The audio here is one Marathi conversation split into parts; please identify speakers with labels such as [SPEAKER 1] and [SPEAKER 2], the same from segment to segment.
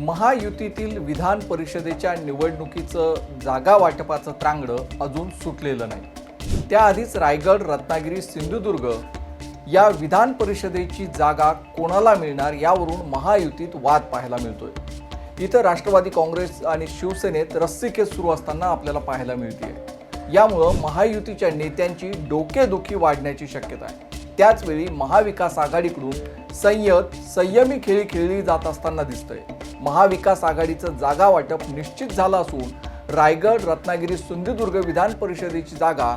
[SPEAKER 1] महायुतीतील विधान परिषदेच्या निवडणुकीचं जागा वाटपाचं त्रांगडं अजून सुटलेलं नाही। त्याआधीच रायगड, रत्नागिरी, सिंधुदुर्ग या विधान परिषदेची जागा कोणाला मिळणार यावरून महायुतीत वाद पाहायला मिळतोय। इथं राष्ट्रवादी काँग्रेस आणि शिवसेनेत रस्सीखेच सुरू असताना आपल्याला पाहायला मिळते। यामुळे महायुतीच्या नेत्यांची डोकेदुखी वाढण्याची शक्यता आहे। त्याचवेळी महाविकास आघाडीकडून संयमी खेळी खेळली जात असताना दिसतंय। महाविकास आघाडीचं जागा वाटप निश्चित झालं असून रायगड, रत्नागिरी, सिंधुदुर्ग विधान परिषदेची जागा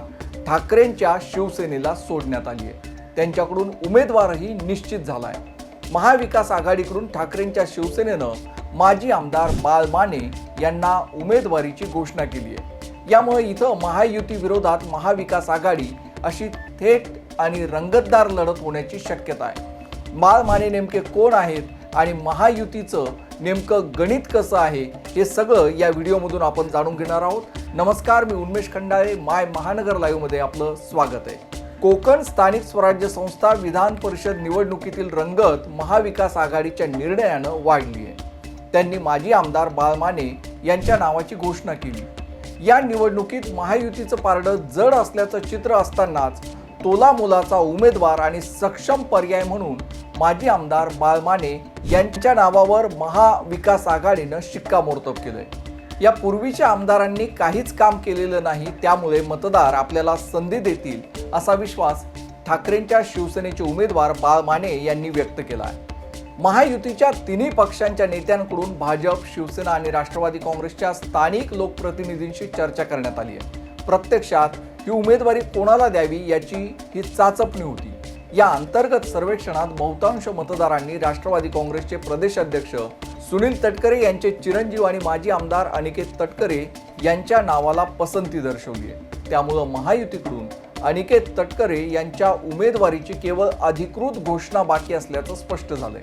[SPEAKER 1] ठाकरेंच्या शिवसेनेला सोडण्यात आली आहे। त्यांच्याकडून उमेदवारही निश्चित झाला आहे। महाविकास आघाडीकडून ठाकरेंच्या शिवसेनेनं माजी आमदार बाळ माने यांना उमेदवारीची घोषणा केली आहे। यामुळे इथं महायुती विरोधात महाविकास आघाडी अशी थेट आणि रंगतदार लढत होण्याची शक्यता आहे। बाळ माने नेमके कोण आहेत आणि महायुतीचं नेमकं गणित कसं आहे हे सगळं या व्हिडिओमधून आपण जाणून घेणार आहोत। नमस्कार, मी उन्मेष खंडाळे, माय महानगर लाईव्ह मध्ये आपलं स्वागत आहे। कोकण स्थानिक स्वराज्य संस्था विधान परिषद निवडणुकीतील रंगत महाविकास आघाडीच्या निर्णयानं वाढली आहे। त्यांनी माजी आमदार बाळ माने यांच्या नावाची घोषणा केली। या निवडणुकीत महायुतीचं पारडं जड असल्याचं चित्र असतानाच तोलामोलाचा उमेदवार आणि सक्षम पर्याय म्हणून माजी आमदार बाळ माने यांच्या नावावर महाविकास आघाडीनं शिक्कामोर्तब केलंय। या पूर्वीच्या आमदारांनी काहीच काम केलेलं नाही, त्यामुळे मतदार आपल्याला संधी देतील असा विश्वास ठाकरेंच्या शिवसेनेचे उमेदवार बाळ माने यांनी व्यक्त केला आहे। महायुतीच्या तिन्ही पक्षांच्या नेत्यांकडून भाजप, शिवसेना आणि राष्ट्रवादी काँग्रेसच्या स्थानिक लोकप्रतिनिधींशी चर्चा करण्यात आली आहे। प्रत्यक्षात ही उमेदवारी कोणाला द्यावी याची ही चाचपणी होती। या अंतर्गत सर्वेक्षणात बहुतांश मतदारांनी राष्ट्रवादी काँग्रेसचे प्रदेश अध्यक्ष सुनील तटकरे यांचे चिरंजीव आणि माजी आमदार अनिकेत तटकरे यांच्या नावाला पसंती दर्शवली आहे। त्यामुळे महायुतीकडून अनिकेत तटकरे यांच्या उमेदवारीची केवळ अधिकृत घोषणा बाकी असल्याचं स्पष्ट झालंय।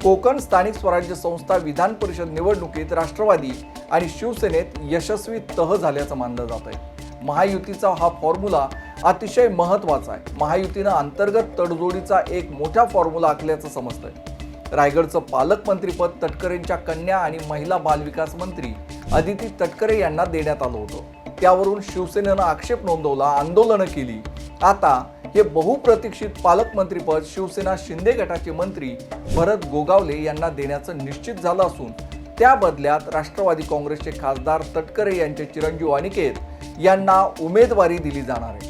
[SPEAKER 1] कोकण स्थानिक स्वराज्य संस्था विधान परिषद निवडणुकीत राष्ट्रवादी आणि शिवसेनेत यशस्वी तह झाल्याचं मानलं जात आहे। महायुतीचा हा फॉर्म्युला अतिशय महत्त्वाचा आहे। महायुतीनं अंतर्गत तडजोडीचा एक मोठा फॉर्म्युला आखल्याचं समजतंय। रायगडचं पालकमंत्रीपद तटकरेंच्या कन्या आणि महिला बालविकास मंत्री अदिती तटकरे यांना देण्यात आलं होतं। त्यावरून शिवसेनेनं आक्षेप नोंदवला, आंदोलनं केली। आता हे बहुप्रतीक्षित पालकमंत्रीपद शिवसेना शिंदे गटाचे मंत्री भरत गोगावले यांना देण्याचं निश्चित झालं असून त्या बदल्यात राष्ट्रवादी काँग्रेसचे खासदार तटकरे यांचे चिरंजीव अनिकेत यांना उमेदवारी दिली जाणार आहे।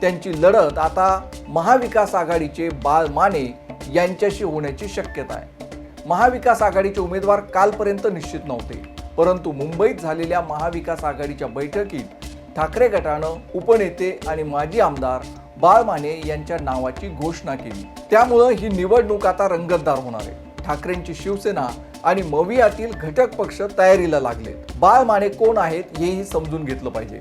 [SPEAKER 1] त्यांची लढत आता महाविकास आघाडीचे बाळ माने यांच्याशी होण्याची शक्यता आहे। महाविकास आघाडीचे उमेदवार कालपर्यंत निश्चित नव्हते, परंतु मुंबईत झालेल्या महाविकास आघाडीच्या बैठकीत ठाकरे गटानं उपनेते आणि माजी आमदार बाळ माने यांच्या नावाची घोषणा केली। त्यामुळे ही निवडणूक आता रंगतदार होणार आहे। ठाकरेंची शिवसेना आणि मवियातील घटक पक्ष तयारीला लागलेत। बाळ माने कोण आहेत हेही समजून घेतलं पाहिजे।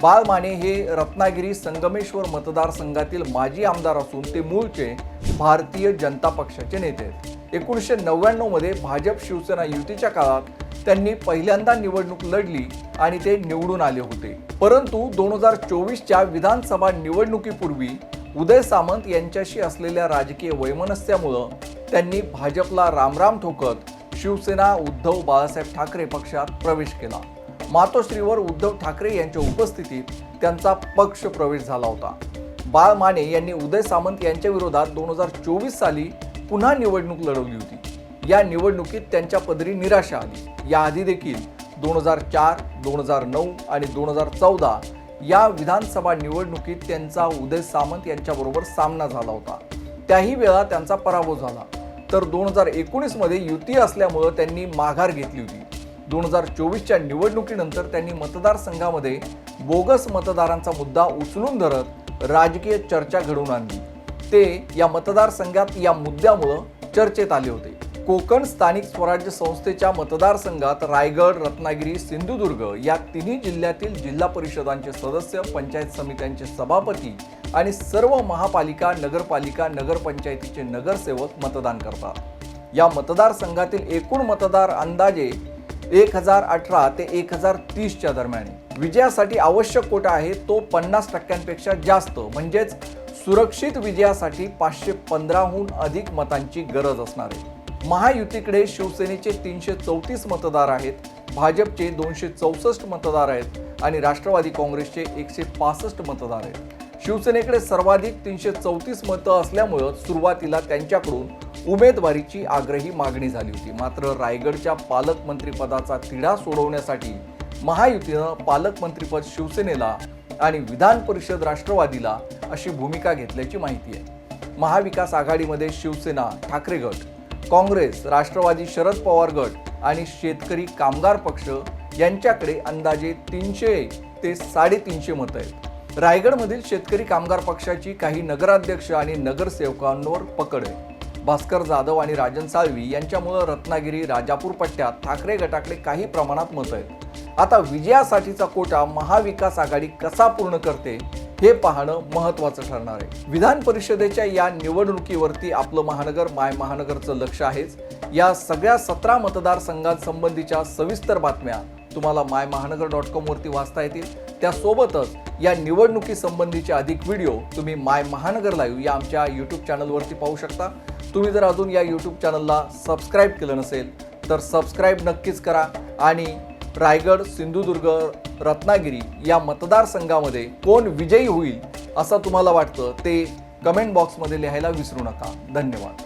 [SPEAKER 1] बाळ माने हे रत्नागिरी संगमेश्वर मतदारसंघातील माजी आमदार असून ते मूळचे भारतीय जनता पक्षाचे नेते आहेत। 1999 मध्ये भाजप शिवसेना युतीच्या काळात त्यांनी पहिल्यांदा निवडणूक लढली आणि ते निवडून आले होते। परंतु 2024च्या विधानसभा निवडणुकीपूर्वी उदय सामंत यांच्याशी असलेल्या राजकीय वैमनस्यामुळे त्यांनी भाजपला रामराम ठोकत शिवसेना उद्धव बाळासाहेब ठाकरे पक्षात प्रवेश केला। मातोश्रीवर उद्धव ठाकरे यांच्या उपस्थितीत त्यांचा पक्ष प्रवेश झाला होता। बाळ माने यांनी उदय सामंत यांच्या विरोधात 2024 साली पुन्हा निवडणूक लढवली होती। या निवडणुकीत त्यांच्या पदरी निराशा आली। याआधी देखील 2004, 2009 आणि 2014 या विधानसभा निवडणुकीत त्यांचा उदय सामंत यांच्याबरोबर सामना झाला होता। त्याही वेळा त्यांचा पराभव झाला। तर 2019 मध्ये युती असल्यामुळे त्यांनी माघार घेतली होती। 2024च्या निवडणुकीनंतर त्यांनी मतदारसंघामध्ये बोगस मतदारांचा मुद्दा उचलून धरत राजकीय चर्चा घडवून आणली। ते या मतदारसंघात या मुद्द्यामुळे चर्चेत आले होते। कोकण स्थानिक स्वराज्य संस्थेच्या मतदारसंघात रायगड, रत्नागिरी, सिंधुदुर्ग या तिन्ही जिल्ह्यातील जिल्हा परिषदांचे सदस्य, पंचायत समित्यांचे सभापती आणि सर्व महापालिका, नगरपालिका, नगरपंचायतीचे नगरसेवक मतदान करतात। या मतदारसंघातील एकूण मतदार अंदाजे 1018 ते 1030 च्या दरम्यान। विजयासाठी आवश्यक कोटा आहे तो 50% जास्त, म्हणजेच सुरक्षित विजयासाठी 515हून अधिक मतांची गरज असणार आहे। महायुतीकडे शिवसेनेचे 334 मतदार आहेत, भाजपचे 264 मतदार आहेत आणि राष्ट्रवादी काँग्रेसचे 165 मतदार आहेत। शिवसेनेकडे सर्वाधिक 334 मतं असल्यामुळे सुरुवातीला त्यांच्याकडून उमेदवारीची आग्रही मागणी झाली होती। मात्र रायगडच्या पालकमंत्रीपदाचा तिढा सोडवण्यासाठी महायुतीनं पालकमंत्रीपद शिवसेनेला आणि विधान परिषद राष्ट्रवादीला अशी भूमिका घेतल्याची माहिती आहे। महाविकास आघाडीमध्ये शिवसेना, ठाकरे गट, काँग्रेस, राष्ट्रवादी शरद पवार गट आणि शेतकरी कामगार पक्ष यांच्याकडे अंदाजे 300 ते 350 मतं आहेत। रायगडमधील शेतकरी कामगार पक्षाची काही नगराध्यक्ष आणि नगरसेवकांवर पकड आहे। भास्कर जाधव आणि राजन साळवी यांच्यामुळे रत्नागिरी, राजापूर पट्ट्यात ठाकरे गटाकडे काही प्रमाणात मतं आहेत। आता विजयासाठीचा कोटा महाविकास आघाडी कसा पूर्ण करते हे पाहणं महत्त्वाचं ठरणार आहे। विधान परिषदेच्या या निवडणुकीवरती आपलं महानगर माय महानगरचं लक्ष आहेच। या सगळ्या 17 मतदारसंघांसंबंधीच्या सविस्तर बातम्या तुम्हाला mymahanagar.com वरती वाचता येतील। त्यासोबतच या निवडणुकी संबंधीचे अधिक व्हिडिओ तुम्ही माय महानगर लाईव्ह या आमच्या YouTube चॅनलवरती पाहू शकता। तुम्ही जर अजून या YouTube चॅनलला सबस्क्राईब केलं नसेल तर सबस्क्राईब नक्कीच करा आणि रायगड, सिंधुदुर्ग, रत्नागिरी या मतदारसंघामध्ये कोण विजयी होईल असं तुम्हाला वाटतं ते कमेंट बॉक्समध्ये लिहायला विसरू नका। धन्यवाद।